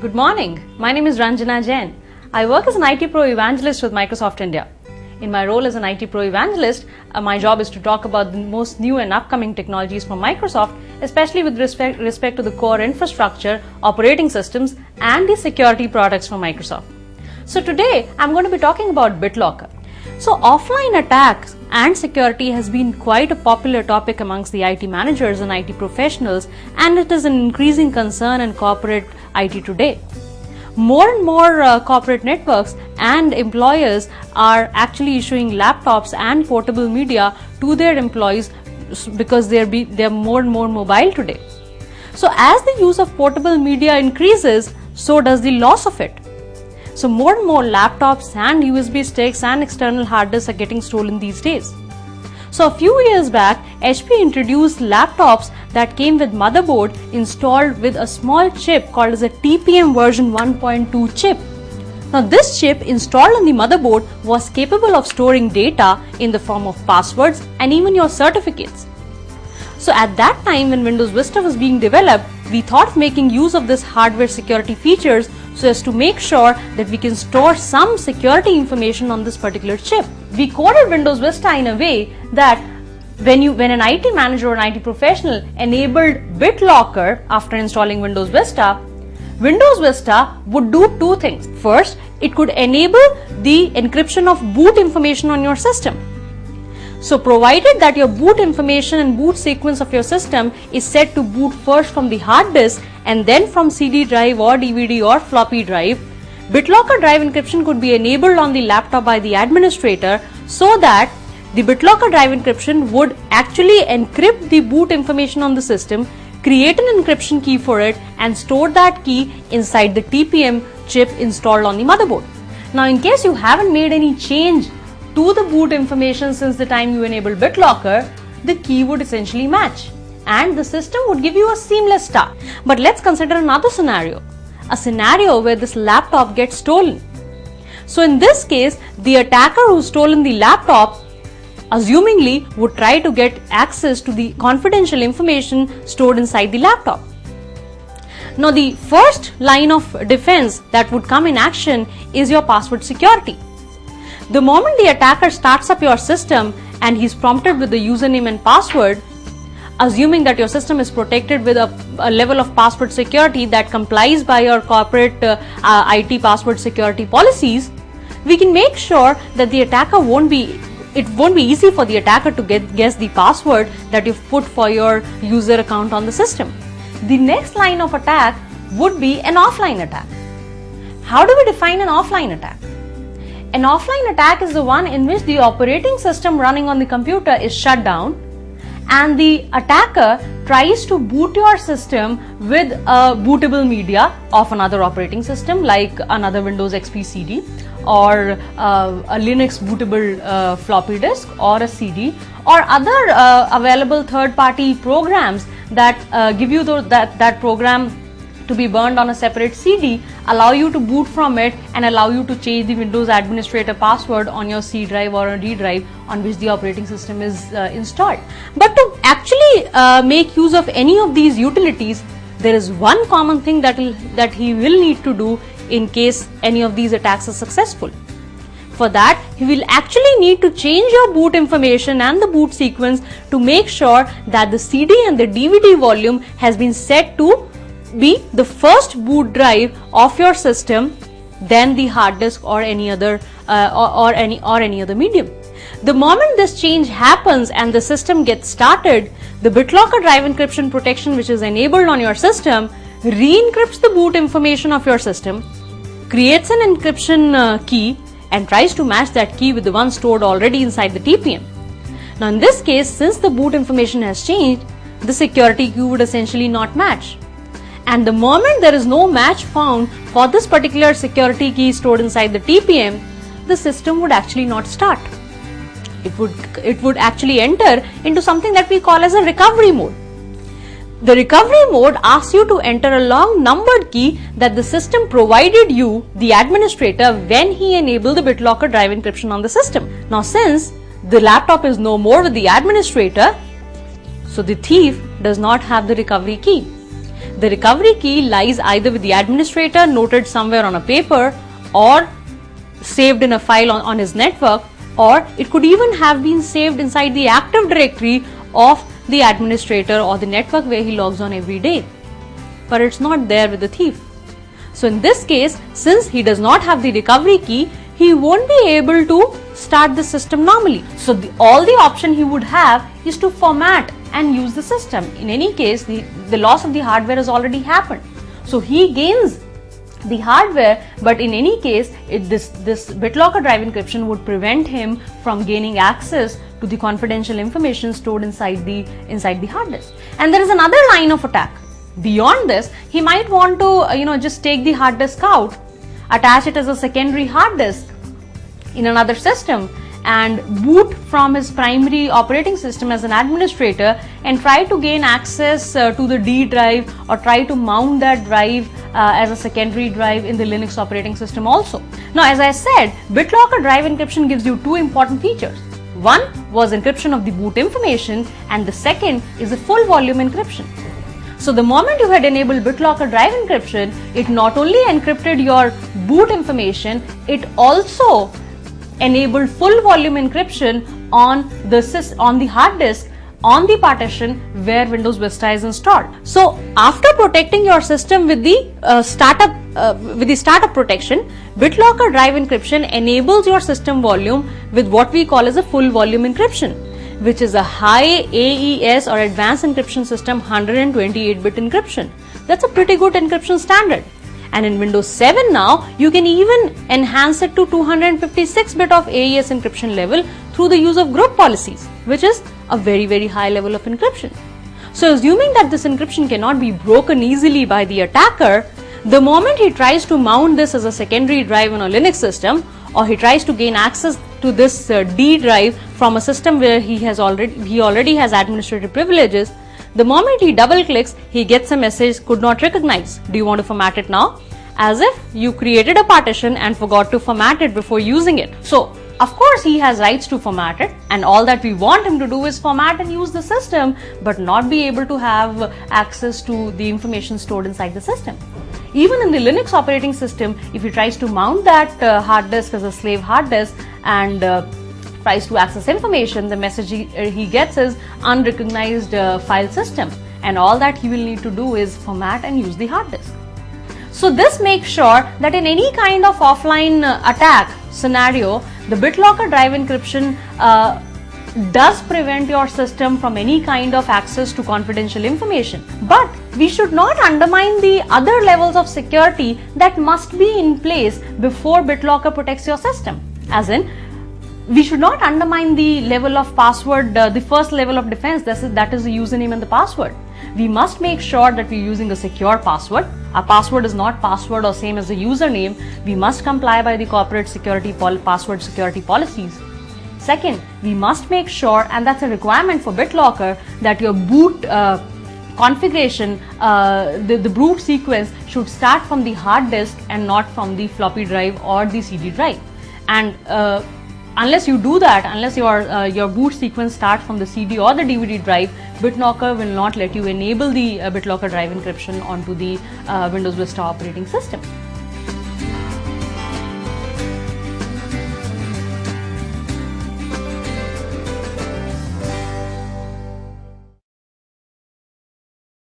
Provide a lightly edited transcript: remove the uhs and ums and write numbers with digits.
Good morning. My name is Ranjana Jain. I work as an IT Pro Evangelist with Microsoft India. In my role as an IT Pro Evangelist, my job is to talk about the most new and upcoming technologies from Microsoft, especially with respect to the core infrastructure, operating systems, and the security products from Microsoft. So today, I'm going to be talking about BitLocker. So offline attacks and security has been quite a popular topic amongst the IT managers and IT professionals, and it is an increasing concern in corporate IT today. More and more corporate networks and employers are actually issuing laptops and portable media to their employees because they're more and more mobile today. So as the use of portable media increases, so does the loss of it. So more and more laptops and USB sticks and external hard disks are getting stolen these days. So a few years back, HP introduced laptops that came with motherboard installed with a small chip called as a TPM version 1.2 chip. Now this chip installed on the motherboard was capable of storing data in the form of passwords and even your certificates. So at that time when Windows Vista was being developed, we thought of making use of this hardware security features so as to make sure that we can store some security information on this particular chip. We coded Windows Vista in a way that when an IT manager or an IT professional enabled BitLocker after installing Windows Vista would do two things. First, it could enable the encryption of boot information on your system. So provided that your boot information and boot sequence of your system is set to boot first from the hard disk and then from CD drive or DVD or floppy drive, BitLocker drive encryption could be enabled on the laptop by the administrator so that the BitLocker drive encryption would actually encrypt the boot information on the system, create an encryption key for it, and store that key inside the TPM chip installed on the motherboard. Now in case you haven't made any change to the boot information since the time you enabled BitLocker, the key would essentially match and the system would give you a seamless start. But let's consider another scenario, a scenario where this laptop gets stolen. So in this case, the attacker who's stolen the laptop assumingly would try to get access to the confidential information stored inside the laptop. Now the first line of defense that would come in action is your password security. The moment the attacker starts up your system and he's prompted with the username and password, assuming that your system is protected with a level of password security that complies by your corporate IT password security policies, we can make sure that the attacker won't be easy for the attacker to guess the password that you've put for your user account on the system. The next line of attack would be an offline attack. How do we define an offline attack? An offline attack is the one in which the operating system running on the computer is shut down and the attacker tries to boot your system with a bootable media of another operating system like another Windows XP CD or a Linux bootable floppy disk or a CD or other available third-party programs that give you that program to be burned on a separate CD, allow you to boot from it and allow you to change the Windows administrator password on your C drive or a D drive on which the operating system is installed. But to actually make use of any of these utilities, there is one common thing that he will need to do in case any of these attacks are successful. For that, he will actually need to change your boot information and the boot sequence to make sure that the CD and the DVD volume has been set to be the first boot drive of your system, then the hard disk or any other any other medium. The moment this change happens and the system gets started, the BitLocker drive encryption protection which is enabled on your system re-encrypts the boot information of your system, creates an encryption key and tries to match that key with the one stored already inside the TPM. Now in this case, since the boot information has changed, the security key would essentially not match. And the moment there is no match found for this particular security key stored inside the TPM, the system would actually not start. It would actually enter into something that we call as a recovery mode. The recovery mode asks you to enter a long numbered key that the system provided you, the administrator, when he enabled the BitLocker drive encryption on the system. Now since the laptop is no more with the administrator, so the thief does not have the recovery key. the recovery key lies either with the administrator, noted somewhere on a paper, or saved in a file on his network, or it could even have been saved inside the Active Directory of the administrator or the network where he logs on every day. But it's not there with the thief. So in this case, since he does not have the recovery key, he won't be able to start the system normally. So all the option he would have is to format and use the system. In any case, the loss of the hardware has already happened. So he gains the hardware, but in any case, this BitLocker drive encryption would prevent him from gaining access to the confidential information stored inside the hard disk. And there is another line of attack. Beyond this, he might want to just take the hard disk out, attach it as a secondary hard disk in another system, and boot from his primary operating system as an administrator and try to gain access to the D drive, or try to mount that drive as a secondary drive in the Linux operating system also. Now, as I said, BitLocker drive encryption gives you two important features. One was encryption of the boot information, and the second is a full volume encryption. So the moment you had enabled BitLocker drive encryption, it not only encrypted your boot information, it also enabled full volume encryption on the hard disk on the partition where Windows Vista is installed. So after protecting your system with the startup protection, BitLocker drive encryption enables your system volume with what we call as a full volume encryption, which is a high AES or advanced encryption system 128-bit encryption. That's a pretty good encryption standard. And in Windows 7 now, you can even enhance it to 256-bit of AES encryption level through the use of group policies, which is a very, very high level of encryption. So assuming that this encryption cannot be broken easily by the attacker, the moment he tries to mount this as a secondary drive on a Linux system, or he tries to gain access to this D drive from a system where he already has administrative privileges, the moment he double clicks, he gets a message, could not recognize. Do you want to format it now? As if you created a partition and forgot to format it before using it. So of course he has rights to format it, and all that we want him to do is format and use the system, but not be able to have access to the information stored inside the system. Even in the Linux operating system, if he tries to mount that hard disk as a slave hard disk and tries to access information, the message he gets is unrecognized file system, and all that he will need to do is format and use the hard disk. So this makes sure that in any kind of offline attack scenario, the BitLocker drive encryption does prevent your system from any kind of access to confidential information. But we should not undermine the other levels of security that must be in place before BitLocker protects your system. As in, we should not undermine the level of password, the first level of defense, that is the username and the password. We must make sure that we're using a secure password. Our password is not password or same as the username. We must comply by the corporate password security policies. Second, we must make sure, and that's a requirement for BitLocker, that your boot configuration, the boot sequence should start from the hard disk and not from the floppy drive or the CD drive. And unless you do that, unless your boot sequence starts from the CD or the DVD drive, BitLocker will not let you enable the BitLocker drive encryption onto the Windows Vista operating system.